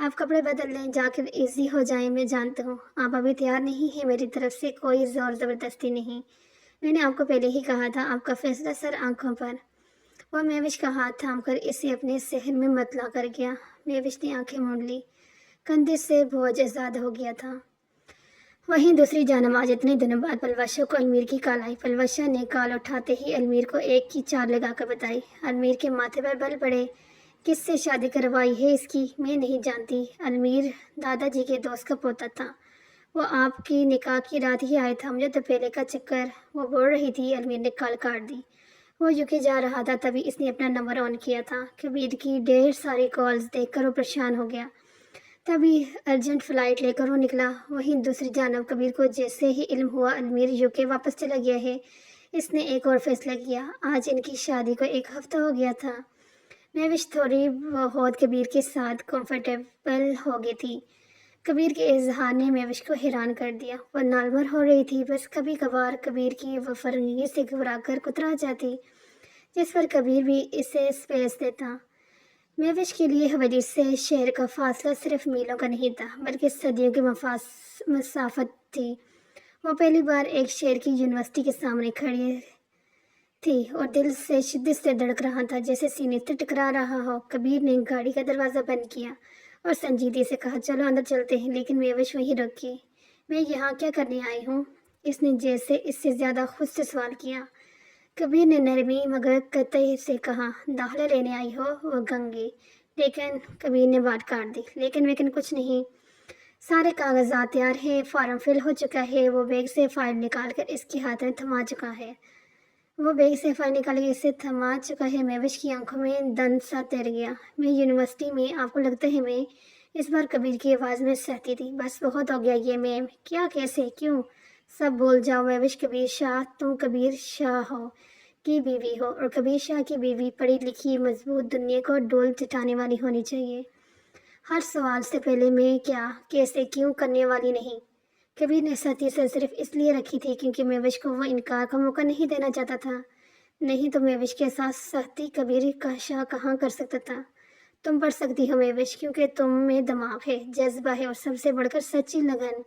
آپ کپڑے بدل لیں، جا کر ایزی ہو جائیں، میں جانتا ہوں آپ ابھی تیار نہیں ہیں، میری طرف سے کوئی زور زبردستی نہیں۔ میں نے آپ کو پہلے ہی کہا تھا، آپ کا فیصلہ سر آنکھوں پر۔ وہ میوش کا ہاتھ تھام کر اسے اپنے صحن میں متلا کر گیا۔ میوش نے آنکھیں موڑ لی، کندھے سے بوجھ آزاد ہو گیا تھا۔ وہیں دوسری جانب آج اتنے دنوں بعد پلوشا کو المیر کی کال آئی۔ پلوشا نے کال اٹھاتے ہی المیر کو ایک کی چار لگا کر بتائی۔ المیر کے ماتھے پر بل پڑے۔ کس سے شادی کروائی ہے اس کی؟ میں نہیں جانتی۔ المیر دادا جی کے دوست کا پوتا تھا، وہ آپ کی نکاح کی رات ہی آیا تھا، مجھے تو پہلے کا چکر۔ وہ بول رہی تھی، المیر نے کال کاٹ دی۔ وہ یوکے جا رہا تھا، تبھی اس نے اپنا نمبر آن کیا تھا۔ کبیر کی ڈھیر ساری کالز دیکھ کر وہ پریشان ہو گیا، تبھی ارجنٹ فلائٹ لے کر وہ نکلا۔ وہیں دوسری جانب کبیر کو جیسے ہی علم ہوا المیر یوکے واپس چلا گیا ہے، اس نے ایک اور فیصلہ کیا۔ آج ان کی شادی کو ایک ہفتہ ہو گیا تھا۔ میوش تھوڑی بہت کبیر کے ساتھ کمفرٹیبل ہو گئی تھی۔ کبیر کے اظہار نے میوش کو حیران کر دیا۔ وہ نالور ہو رہی تھی، بس کبھی کبھار کبیر کی وفرنگی سے گھبرا کر کترا جاتی، جس پر کبیر بھی اسے اسپیس دیتا۔ میوش کے لیے حویلی سے شہر کا فاصلہ صرف میلوں کا نہیں تھا، بلکہ صدیوں کی مسافت تھی۔ وہ پہلی بار ایک شہر کی یونیورسٹی کے سامنے کھڑی تھی اور دل سے شدت سے دھڑک رہا تھا، جیسے سینے سے ٹکرا رہا ہو۔ کبیر نے گاڑی کا دروازہ بند کیا اور سنجیدگی سے کہا، چلو اندر چلتے ہیں، لیکن میوش وہیں رکی۔ میں یہاں کیا کرنے آئی ہوں؟ اس نے جیسے اس سے زیادہ خود سے سوال کیا۔ کبیر نے نرمی مگر قطعی سے کہا، داخلہ لینے آئی ہو؟ وہ گنگی۔ لیکن کبیر نے بات کاٹ دی، لیکن کچھ نہیں، سارے کاغذات تیار ہیں، فارم فل ہو چکا ہے۔ وہ بیگ سے فائل نکال کر اس کے ہاتھ میں تھما چکا ہے۔ میوش کی آنکھوں میں دن سا تیر گیا۔ میں یونیورسٹی میں، آپ کو لگتا ہے میں اس بار کبیر کی آواز میں سہتی تھی، بس بہت ہو گیا یہ میم۔ کیا، کیسے، کیوں؟ سب بھول جاؤ میوش۔ کبیر شاہ، تم کبیر شاہ ہو کی بیوی ہو، اور کبیر شاہ کی بیوی پڑھی لکھی، مضبوط، دنیا کو ڈول چٹانے والی ہونی چاہیے۔ ہر سوال سے پہلے میں کیا، کیسے، کیوں کرنے والی نہیں۔ کبیر نے سختی سے صرف اس لیے رکھی تھی کیونکہ میوش کو وہ انکار کا موقع نہیں دینا چاہتا تھا، نہیں تو میوش کے ساتھ سختی کبیر کا شاہ کہاں کر سکتا تھا۔ تم پڑھ سکتی ہو میوش، کیونکہ تم میں دماغ ہے، جذبہ ہے، اور سب سے بڑھ کر سچی لگن۔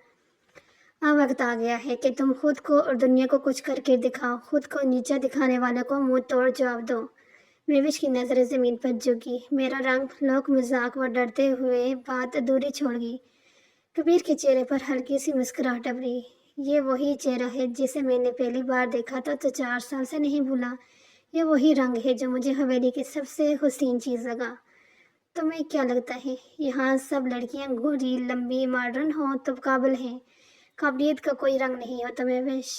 اب وقت آ گیا ہے کہ تم خود کو اور دنیا کو کچھ کر کے دکھاؤ، خود کو نیچا دکھانے والوں کو منہ توڑ جواب دو۔ میوش کی نظریں زمین پر جھکی۔ میرا رنگ، لوک مذاق، وہ ڈرتے ہوئے بات ادھوری چھوڑ گئی۔ کبیر کے چہرے پر ہلکی سی مسکراہٹ ابھری۔ یہ وہی چہرہ ہے جسے میں نے پہلی بار دیکھا تھا تو 4 سال سے نہیں بھولا۔ یہ وہی رنگ ہے جو مجھے حویلی کی سب سے حسین چیز لگا۔ تمہیں کیا لگتا ہے یہاں سب لڑکیاں گوری، لمبی، ماڈرن ہوں تو قابل ہیں؟ قابلیت کا کوئی رنگ نہیں ہوتا میوش۔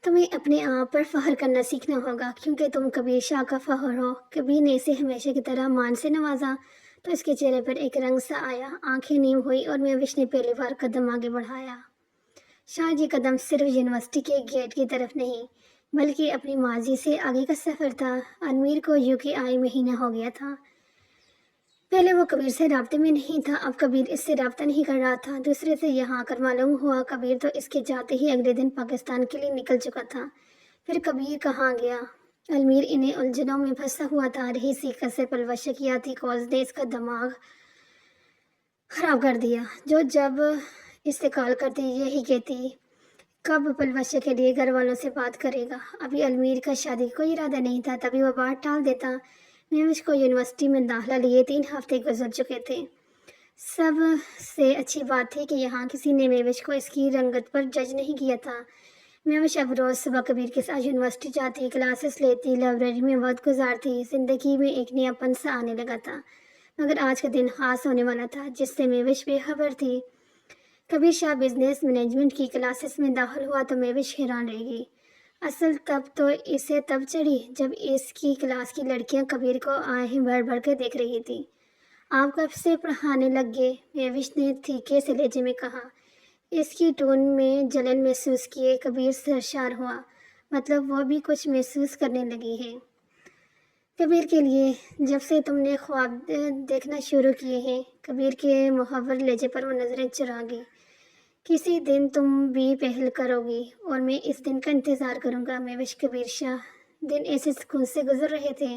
تمہیں اپنے آپ پر فخر کرنا سیکھنا ہوگا، کیونکہ تم کبیر شاہ کا فخر ہو۔ کبیر نے اسے ہمیشہ کی طرح مان سے نوازا تو اس کے چہرے پر ایک رنگ سا آیا، آنکھیں نیم ہوئی اور میوش نے پہلی بار قدم آگے بڑھایا۔ شاید یہ قدم صرف یونیورسٹی کے گیٹ کی طرف نہیں، بلکہ اپنی ماضی سے آگے کا سفر تھا۔ المیر کو یوکے آئے مہینہ ہو گیا تھا۔ پہلے وہ کبیر سے رابطے میں نہیں تھا، اب کبیر اس سے رابطہ نہیں کر رہا تھا۔ دوسرے سے یہاں آ کر معلوم ہوا کبیر تو اس کے جاتے ہی اگلے دن پاکستان کے لیے نکل چکا تھا۔ پھر کبیر کہاں گیا؟ المیر انہیں الجھنوں میں پھنسا ہوا تھا۔ رہی سی قصے پلوشا کی آتی کالز نے اس کا دماغ خراب کر دیا۔ جو جب اس سے کال کرتی یہی کہتی، کب پلوشا کے لیے گھر والوں سے بات کرے گا؟ ابھی المیر کا شادی کا کوئی ارادہ نہیں تھا، تبھی وہ بات ٹال دیتا۔ میوش کو یونیورسٹی میں داخلہ لیے 3 ہفتے گزر چکے تھے۔ سب سے اچھی بات تھی کہ یہاں کسی نے میوش کو اس کی رنگت پر جج نہیں کیا تھا۔ میوش اب روز صبح کبیر کے ساتھ یونیورسٹی جاتی، کلاسز لیتی، لائبریری میں وقت گزارتی، زندگی میں ایک نیا پن سا آنے لگا تھا۔ مگر آج کا دن خاص ہونے والا تھا جس سے میوش بے خبر تھی۔ کبیر شاہ بزنس مینجمنٹ کی کلاسز میں داخل ہوا تو میوش حیران رہ گئی۔ اصل تب تو اسے تب چڑھی جب اس کی کلاس کی لڑکیاں کبیر کو آہیں بھر بھر کر دیکھ رہی تھی۔ آپ کب سے پڑھانے لگ گئے؟ میوش نے تھیکے سے لہجے میں کہا۔ اس کی ٹون میں جلن محسوس کیے کبیر سرشار ہوا۔ مطلب وہ بھی کچھ محسوس کرنے لگی ہے؟ کبیر کے لیے جب سے تم نے خواب دیکھنا شروع کیے ہیں؟ کبیر کے محور لہجے پر وہ نظریں چرا گئی۔ کسی دن تم بھی پہل کرو گی اور میں اس دن کا انتظار کروں گا میوش۔ کبیر شاہ دن ایسے سکون سے گزر رہے تھے۔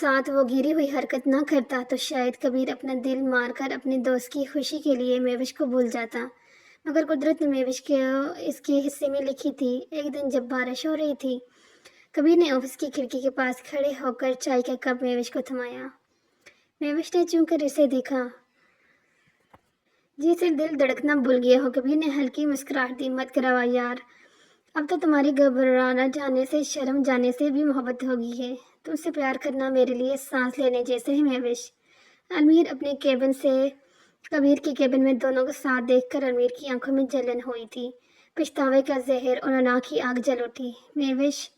ساتھ وہ گری ہوئی حرکت نہ کرتا تو شاید کبیر اپنا دل مار کر اپنے دوست کی خوشی کے لیے میوش کو بھول جاتا، مگر قدرت نے میوش کے اس کے حصے میں لکھی تھی۔ ایک دن جب بارش ہو رہی تھی، کبیر نے آفس کی کھڑکی کے پاس کھڑے ہو کر چائے کا کپ میوش کو تھمایا۔ میوش نے چون کر اسے دیکھا، جسے دل دھڑکنا بھول گیا ہو۔ کبیر نے ہلکی مسکراہٹ دی، مت کروا یار، اب تو تمہاری گھبرانا جانے سے، شرم جانے سے بھی محبت ہوگی ہے۔ تم سے پیار کرنا میرے لیے سانس لینے جیسے ہے میوش۔ امیر اپنے کیبن سے کبیر کی کیبن میں دونوں کو ساتھ دیکھ کر امیر کی آنکھوں میں جلن ہوئی تھی، پچھتاوے کا زہر اور انا کی آگ جل اٹھی۔ میوش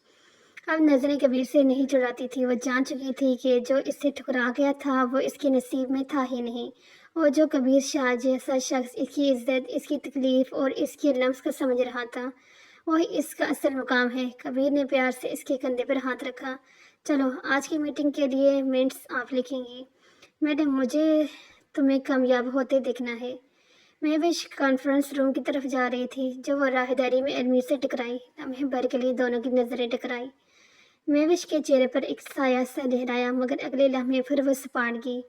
اب نظریں کبیر سے نہیں چڑھاتی تھی، وہ جان چکی تھی کہ جو اس سے ٹکرا گیا تھا وہ اس کے نصیب میں تھا ہی نہیں، اور جو کبیر شاہ جیسا شخص اس کی عزت، اس کی تکلیف اور اس کے لمس کو سمجھ رہا تھا، وہی اس کا اصل مقام ہے۔ کبیر نے پیار سے اس کے کندھے پر ہاتھ رکھا۔ چلو آج کی میٹنگ کے لیے منٹس آپ لکھیں گی۔ میڈم مجھے تمہیں کامیاب ہوتے دیکھنا ہے۔ میوش کانفرنس روم کی طرف جا رہی تھی جو وہ راہداری میں امیر سے ٹکرائی۔ لمحے بھر کے لیے دونوں کی نظریں ٹکرائی۔ میوش کے چہرے پر ایک سایہ سا لہرایا، مگر اگلے لمحے پھر وہ سپاٹ گئی۔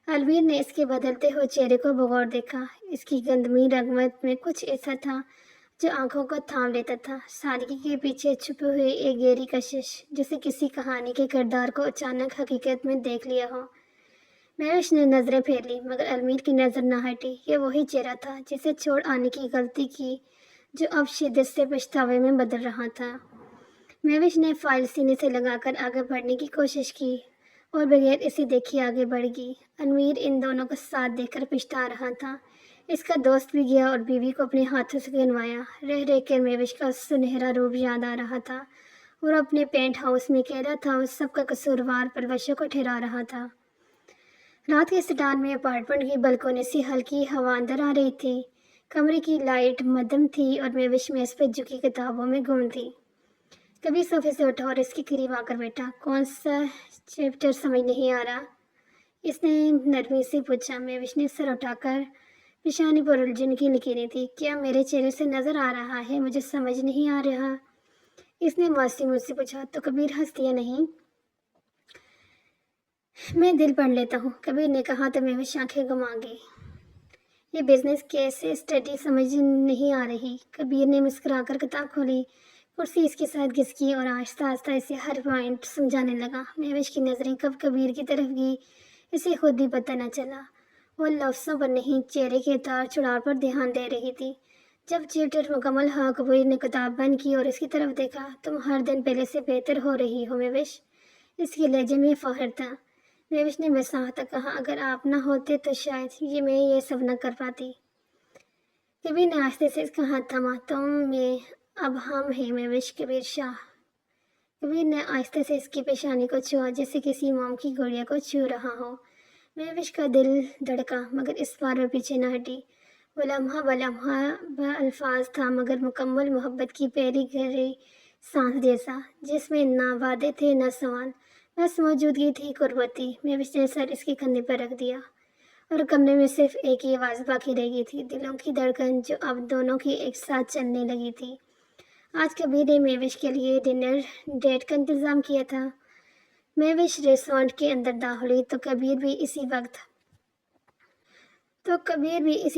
الویر نے اس کے بدلتے ہوئے چہرے کو بغور دیکھا۔ اس کی گندمی رغبت میں کچھ ایسا تھا جو آنکھوں کو تھام لیتا تھا، سادگی کے پیچھے چھپی ہوئی ایک گہری کشش، جیسے کسی کہانی کے کردار کو اچانک حقیقت میں دیکھ لیا ہو۔ میوش نے نظریں پھیر لی، مگر الویر کی نظر نہ ہٹی۔ یہ وہی چہرہ تھا جسے چھوڑ آنے کی غلطی کی، جو اب شدت سے پچھتاوے میں بدل رہا تھا۔ میوش نے فائل سینے سے لگا کر آگے بڑھنے کی کوشش کی اور بغیر اسے دیکھے آگے بڑھ گئی۔ الویر ان دونوں کو ساتھ دیکھ کر پچھتا رہا تھا۔ اس کا دوست بھی گیا اور بیوی کو اپنے ہاتھوں سے گنوایا۔ رہ رہ کر میوش کا سنہرا روپ یاد آ رہا تھا، اور اپنے پینٹ ہاؤس میں اکیلا تھا، اس سب کا قصوروار پرلوشوں کو ٹھہرا رہا تھا۔ رات کے سٹان میں اپارٹمنٹ کی بلکونی سے ہلکی ہوا اندر آ رہی تھی۔ کمرے کی لائٹ مدھم تھی اور میوش میز پر جھکی کتابوں میں گم تھی۔ کبھی صوفے سے اٹھا اور اس کے قریب آ کر بیٹھا۔ کون سا چیپٹر سمجھ نہیں آ رہا؟ اس نے نرمی سے پوچھا۔ میوش نے سر اٹھا کر پیشانی پر الجھن کی لکیریں تھی۔ کیا میرے چہرے سے نظر آ رہا ہے مجھے سمجھ نہیں آ رہا؟ اس نے معصوم مجھ سے پوچھا۔ تو کبیر ہنس دیا۔ نہیں، میں دل پڑھ لیتا ہوں، کبیر نے کہا تو میوش آنکھیں گھما گئی۔ یہ بزنس کیس اسٹڈی سمجھ نہیں آ رہی۔ کبیر نے مسکرا کر کتاب کھولی، کرسی اس کے ساتھ گھسکی اور آہستہ آہستہ اسے ہر پوائنٹ سمجھانے لگا۔ میوش کی نظریں کب کبیر کی طرف گئی اسے خود بھی پتہ نہ چلا۔ وہ لفظوں پر نہیں، چہرے کے اتار چڑھاؤ پر دھیان دے رہی تھی۔ جب چیپٹر مکمل ہوا، کبیر نے کتاب بند کی اور اس کی طرف دیکھا۔ تم ہر دن پہلے سے بہتر ہو رہی ہو میوش، اس کے لہجے میں فخر تھا۔ میوش نے مساحت کہا، اگر آپ نہ ہوتے تو شاید میں یہ سب نہ کر پاتی۔ کبیر نے آہستہ سے اس کا ہاتھ تھاما۔ تم میں اب ہم ہیں میوش، کبیر شاہ۔ کبیر نے آہستہ سے اس کی پیشانی کو چھوا، جیسے کسی موم کی گڑیا کو چھو رہا ہو۔ میوش کا دل دھڑکا، مگر اس بار وہ پیچھے نہ ہٹی۔ وہ لمحہ بلمحہ الفاظ تھا، مگر مکمل محبت کی پہلی گہری سانس جیسا، جس میں نہ وعدے تھے نہ سوال، بس موجودگی تھی، قربت تھی۔ میوش نے سر اس کے کندھے پر رکھ دیا، اور کمرے میں صرف ایک ہی آواز باقی رہ گئی تھی، دلوں کی دھڑکن جو اب دونوں کی ایک ساتھ چلنے لگی تھی۔ آج کبیر نے میوش کے لیے ڈنر ڈیٹ کا انتظام کیا تھا۔ میوش ریسٹورانٹ کے اندر داخل ہوئی تو کبیر بھی اسی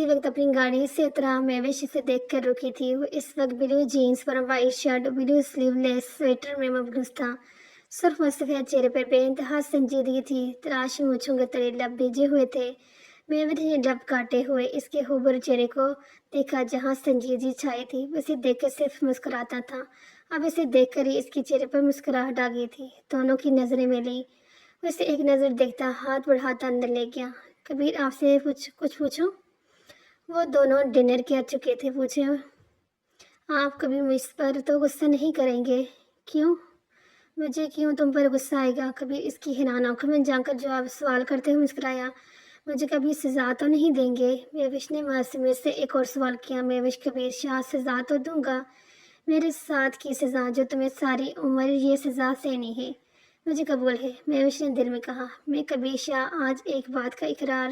وقت اپنی گاڑی سے اترا۔ میوش اسے دیکھ کر رکی تھی۔ وہ اس وقت بلو جینز پر وائٹ شرٹ اور بلو سلیو لیس سویٹر میں ملبوس تھا۔ سرخ اور سفید چہرے پر بے انتہا سنجیدگی تھی، تراش مونچھوں کے تلے لب بھیجے ہوئے تھے۔ میوش نے لب کاٹے ہوئے اس کے ہُبر چہرے کو دیکھا جہاں سنجیدگی چھائی تھی۔ وہ اسے دیکھ کر صرف مسکراتا تھا، اب اسے دیکھ کر ہی اس کے چہرے پر مسکراہٹ آ گئی تھی۔ دونوں کی نظریں ملیں۔ وہ اسے ایک نظر دیکھتا ہاتھ بڑھاتا اندر لے گیا۔ کبیر آپ سے کچھ پوچھوں؟ وہ دونوں ڈنر کر چکے تھے۔ پوچھیں آپ کبھی مجھ پر تو غصہ نہیں کریں گے؟ کیوں؟ مجھے کیوں تم پر غصہ آئے گا؟ کبیر اس کی حیران آنکھوں میں جا کر جواب سوال کرتے ہوئے مسکرایا۔ مجھے کبھی سزا تو نہیں دیں گے؟ میوش نے معصومیت سے ایک اور سوال کیا۔ میوش کبیر شاہ سزا تو دوں گا، میرے ساتھ کی سزا جو تمہیں ساری عمر یہ سزا سہنی ہے، مجھے قبول ہے۔ میوش نے دل میں کہا، میں کبیر شاہ آج ایک بات کا اقرار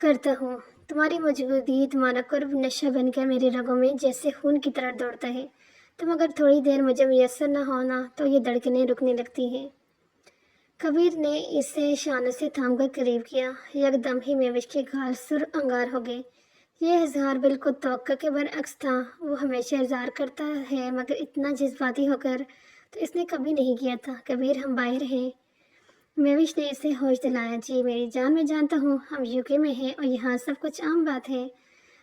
کرتا ہوں، تمہاری موجودگی، تمہارا قرب نشہ بن کر میرے رگوں میں جیسے خون کی طرح دوڑتا ہے۔ تم اگر تھوڑی دیر مجھے میسر نہ ہونا تو یہ دھڑکنیں رکنے لگتی ہیں۔ کبیر نے اسے شانوں سے تھام کر قریب کیا۔ یکدم ہی میوش کے گال سر انگار ہو گئے۔ یہ اظہار بالکل توقع کے برعکس تھا۔ وہ ہمیشہ اظہار کرتا ہے مگر اتنا جذباتی ہو کر تو اس نے کبھی نہیں کیا تھا۔ کبیر، ہم باہر ہیں۔ میوش نے اسے ہوش دلایا۔ جی میری جان، میں جانتا ہوں ہم یوکے میں ہیں اور یہاں سب کچھ عام بات ہے۔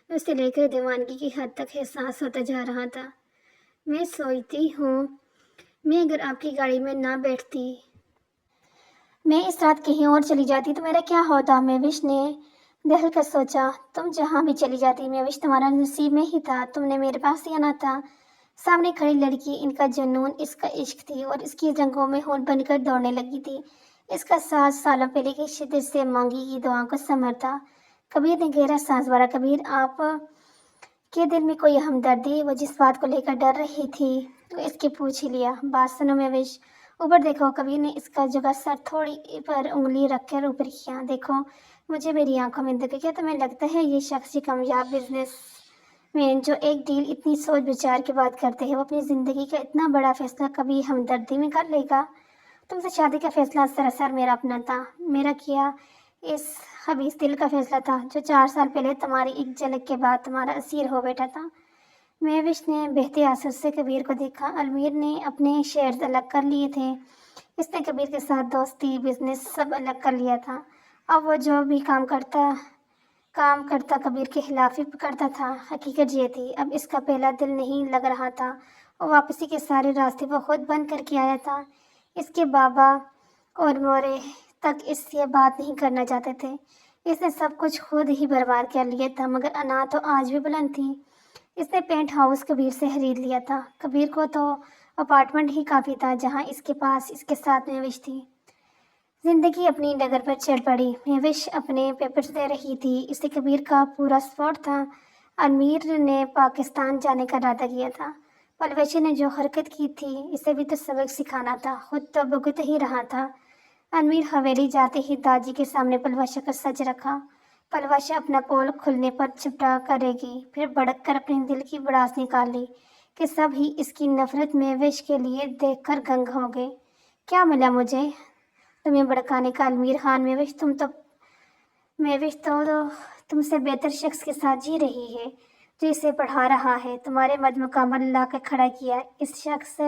اسے لے کر دیوانگی کی حد تک احساس ہوتا جا رہا تھا۔ میں سوچتی ہوں میں اگر آپ کی گاڑی میں نہ بیٹھتی، میں اس رات کہیں اور چلی جاتی تو میرا کیا ہوتا؟ میوش نے دہل کر سوچا۔ تم جہاں بھی چلی جاتی میوش، تمہارا نصیب میں ہی تھا، تم نے میرے پاس ہی آنا تھا۔ سامنے کھڑی لڑکی، ان کا جنون اس کا عشق تھی اور اس کی رگوں میں خون بن کر دوڑنے لگی تھی۔ اس کا 7 سالوں پہلے کی شدت سے مانگی کی دعاؤں کا ثمر تھا۔ کبیر نے گہرا سانس بھرا۔ کبیر، آپ کے دل میں کوئی ہمدردی؟ وہ جس بات کو لے کر ڈر رہی تھی وہ اس کے پوچھ ہی لیا۔ بات سنو میوش، اوپر دیکھو۔ کبیر نے اس کا جھکا سر تھوڑی پر انگلی رکھ کر اوپر کیا۔ دیکھو مجھے، میری آنکھوں میں دیکھو۔ کیا تمہیں لگتا ہے یہ شخص، یہ کامیاب بزنس مین جو ایک ڈیل اتنی سوچ بچار کے بعد کرتے ہیں، وہ اپنی زندگی کا اتنا بڑا فیصلہ کبھی ہمدردی میں کر لے گا؟ تم سے شادی کا فیصلہ سراسر میرا اپنا تھا، میرا کیا اس خبیث دل کا فیصلہ تھا جو 4 سال پہلے تمہاری ایک جھلک کے بعد تمہارا اسیر ہو بیٹھا تھا۔ میوش نے بہتے آنسوں سے کبیر کو دیکھا۔ المیر نے اپنے شیئرز الگ کر لیے تھے۔ اس نے کبیر کے ساتھ دوستی، بزنس سب الگ کر لیا تھا۔ اب وہ جو بھی کام کرتا کبیر کے خلاف ہی کرتا تھا۔ حقیقت یہ تھی، اب اس کا پہلا دل نہیں لگ رہا تھا۔ اور واپسی کے سارے راستے وہ خود بند کر کے آیا تھا۔ اس کے بابا اور مورے تک اس سے بات نہیں کرنا چاہتے تھے۔ اس نے سب کچھ خود ہی برباد کر لیا تھا، مگر انا تو آج بھی بلند تھی۔ اس نے پینٹ ہاؤس کبیر سے خرید لیا تھا۔ کبیر کو تو اپارٹمنٹ ہی کافی تھا جہاں اس کے پاس اس کے ساتھ میوش تھی۔ زندگی اپنی ڈگر پر چڑھ پڑی۔ میوش اپنے پیپرز دے رہی تھی، اسے کبیر کا پورا سپورٹ تھا۔ المیر نے پاکستان جانے کا ارادہ کیا تھا۔ پلوشی نے جو حرکت کی تھی، اسے بھی تو سبق سکھانا تھا، خود تو بھگت ہی رہا تھا۔ المیر حویلی جاتے ہی داجی کے سامنے پلوشا کا سچ رکھا۔ پلوشا اپنا پول کھلنے پر چپٹا کرے گی، پھر بڑک کر اپنے دل کی بڑاس نکال لی کہ سب ہی اس کی نفرت میوش کے لیے دیکھ کر گنگ ہو گئے۔ کیا ملا مجھے تمہیں بڑکانے کا المیر خان؟ میوش تو تم سے بہتر شخص کے ساتھ جی رہی ہے جو اسے پڑھا رہا ہے، تمہارے مد مقابل لا کر کھڑا کیا اس شخص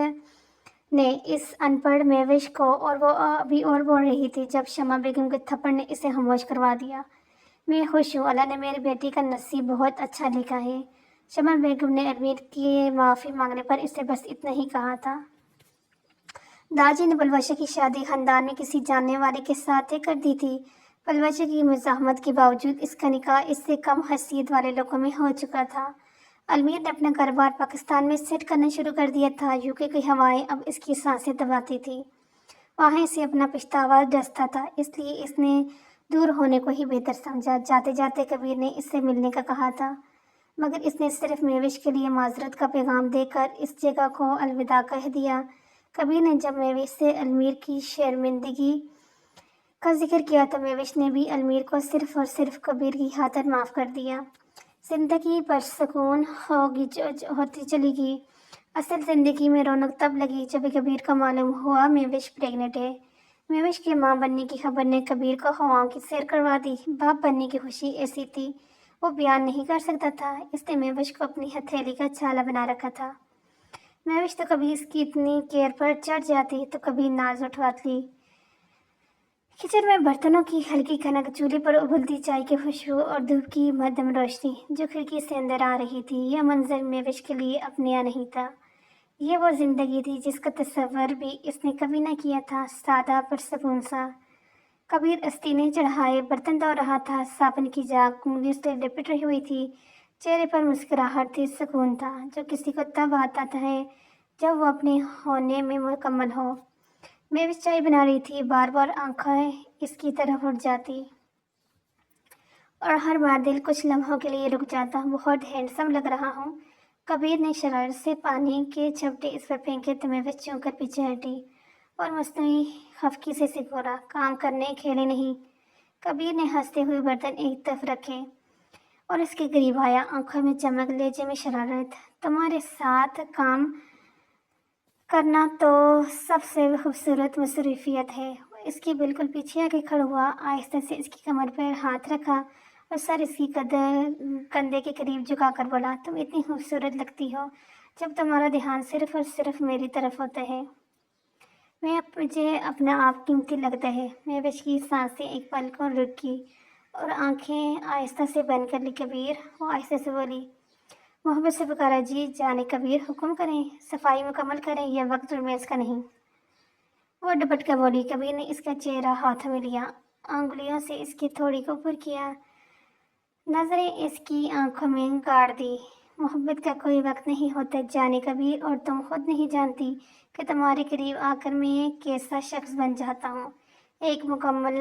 نے اس ان پڑھ میوش کو، اور وہ ابھی اور بول رہی تھی جب شمع بیگم کے تھپڑ نے اسے خاموش کروا دیا۔ میں خوش ہوں، اللہ نے میری بیٹی کا نصیب بہت اچھا لکھا ہے۔ شمع بیگم نے المیر کی معافی مانگنے پر اسے بس اتنا ہی کہا تھا۔ داجی نے پلوشا کی شادی خاندان میں کسی جاننے والے کے ساتھ طے کر دی تھی۔ پلوشا کی مزاحمت کے باوجود اس کا نکاح اس سے کم حیثیت والے لوگوں میں ہو چکا تھا۔ المیر نے اپنا کاروبار پاکستان میں سیٹ کرنا شروع کر دیا تھا۔ یوکے کی ہوائیں اب اس کی سانسیں دباتی تھی، وہاں اسے اپنا پچھتاوا ڈستا تھا، اس لیے اس نے دور ہونے کو ہی بہتر سمجھا۔ جاتے جاتے کبیر نے اس سے ملنے کا کہا تھا، مگر اس نے صرف میوش کے لیے معذرت کا پیغام دے کر اس جگہ کو الوداع کہہ دیا۔ کبیر نے جب میوش سے المیر کی شرمندگی کا ذکر کیا تو میوش نے بھی المیر کو صرف اور صرف کبیر کی خاطر معاف کر دیا۔ زندگی پرسکون ہوتی چلی گئی۔ اصل زندگی میں رونق تب لگی جب کبیر کو معلوم ہوا میوش پریگننٹ ہے۔ میوش کے ماں بننے کی خبر نے کبیر کو ہواؤں کی سیر کروا دی۔ باپ بننے کی خوشی ایسی تھی وہ بیان نہیں کر سکتا تھا۔ اس نے میوش کو اپنی ہتھیلی کا چھالا بنا رکھا تھا۔ میوش تو کبھی اس کی اتنی کیئر پر چڑھ جاتی تو کبھی ناز اٹھواتی۔ کچن میں برتنوں کی ہلکی کھنک، چولہے پر ابلتی چائے کی خوشبو اور دھوپ کی مدھم روشنی جو کھڑکی سے اندر آ رہی تھی، یہ منظر میوش کے لیے اپنیا نہیں تھا۔ یہ وہ زندگی تھی جس کا تصور بھی اس نے کبھی نہ کیا تھا، سادہ پرسکون سا۔ کبیر استینے چڑھائے برتن دھو رہا تھا، صابن کی جاگ انگلیوں سے لپٹ رہی ہوئی تھی، چہرے پر مسکراہٹ تھی، سکون تھا جو کسی کو تب آتا ہے جب وہ اپنے ہونے میں مکمل ہو۔ میوش چائے بنا رہی تھی، بار بار آنکھیں اس کی طرف اٹھ جاتی اور ہر بار دل کچھ لمحوں کے لیے رک جاتا۔ بہت ہینڈسم لگ رہا ہوں۔ کبیر نے شرارت سے پانی کے چپٹے اس پر پھینکے تو میوش چونک کر پیچھے ہٹی اور مصنوعی خفگی سے سکورا، کام کرنے کھیلے نہیں۔ کبیر نے ہنستے ہوئے برتن ایک طرف رکھے اور اس کے قریب آیا، آنکھوں میں چمک، لہجے میں شرارت۔ تمہارے ساتھ کام کرنا تو سب سے خوبصورت مصروفیت ہے، اس کے بالکل پیچھے آ کے کھڑا ہوا، آہستہ سے اس کی کمر پر ہاتھ رکھا اور سر اس کی کندھے کے قریب جھکا کر بولا، تم اتنی خوبصورت لگتی ہو جب تمہارا دھیان صرف اور صرف میری طرف ہوتا ہے۔ مجھے اپنا آپ قیمتی لگتا ہے۔ مہوش کی سانسیں ایک پل کو رکی اور آنکھیں آہستہ سے بند کر لی۔ کبیر، وہ آہستہ سے بولی، محبت سے پکارا، جی جانے کبیر، حکم کریں، صفائی مکمل کریں، یہ وقت اور میز کا نہیں۔ وہ ڈپٹ کر بولی۔ کبیر نے اس کا چہرہ ہاتھوں میں لیا، انگلیوں سے اس کی تھوڑی کو اوپر کیا، نظریں اس کی آنکھوں میں گاڑ دی۔ محبت کا کوئی وقت نہیں ہوتا جانے کبیر، اور تم خود نہیں جانتی کہ تمہارے قریب آ کر میں کیسا شخص بن جاتا ہوں، ایک مکمل،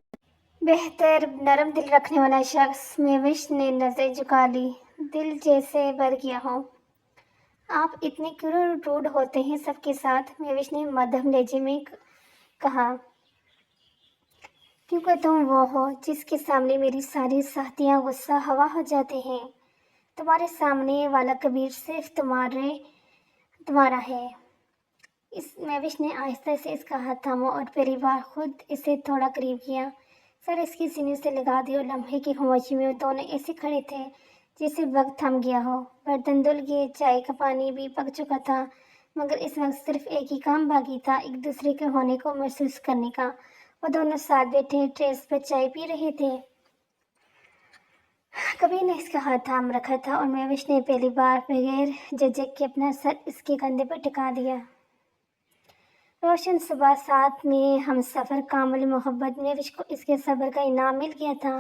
بہتر، نرم دل رکھنے والا شخص۔ مہوش نے نظر جھکا لی، دل جیسے بھر گیا ہو۔ آپ اتنے کیوں روڈ ہوتے ہیں سب کے ساتھ؟ مہوش نے مدھم لہجے میں کہا، کیونکہ تم وہ ہو جس کے سامنے میری ساری سختیاں غصہ ہوا ہو جاتے ہیں۔ تمہارے سامنے والا کبیر صرف تمہارا ہے۔ مہوش نے آہستہ سے اس کا ہاتھ تھاما اور پہلی بار خود اسے تھوڑا قریب کیا، سر اس کی سینے سے لگا دی، اور لمحے کی خاموشی میں وہ دونوں ایسے کھڑے تھے جیسے وقت تھم گیا ہو۔ برتن دھل گئے، چائے کا پانی بھی پک چکا تھا، مگر اس وقت صرف ایک ہی کام باقی تھا، ایک دوسرے کے ہونے کو محسوس کرنے کا۔ وہ دونوں ساتھ بیٹھے ٹیریس پر چائے پی رہے تھے۔ کبیر نے اس کا ہاتھ تھام رکھا تھا اور مہوش نے پہلی بار بغیر جھجک کے اپنا سر اس کے کندھے پر ٹکا دیا۔ روشن صبح، ساتھ میں ہم سفر، کامل محبت۔ مہوش کو اس کے صبر کا انعام مل گیا تھا۔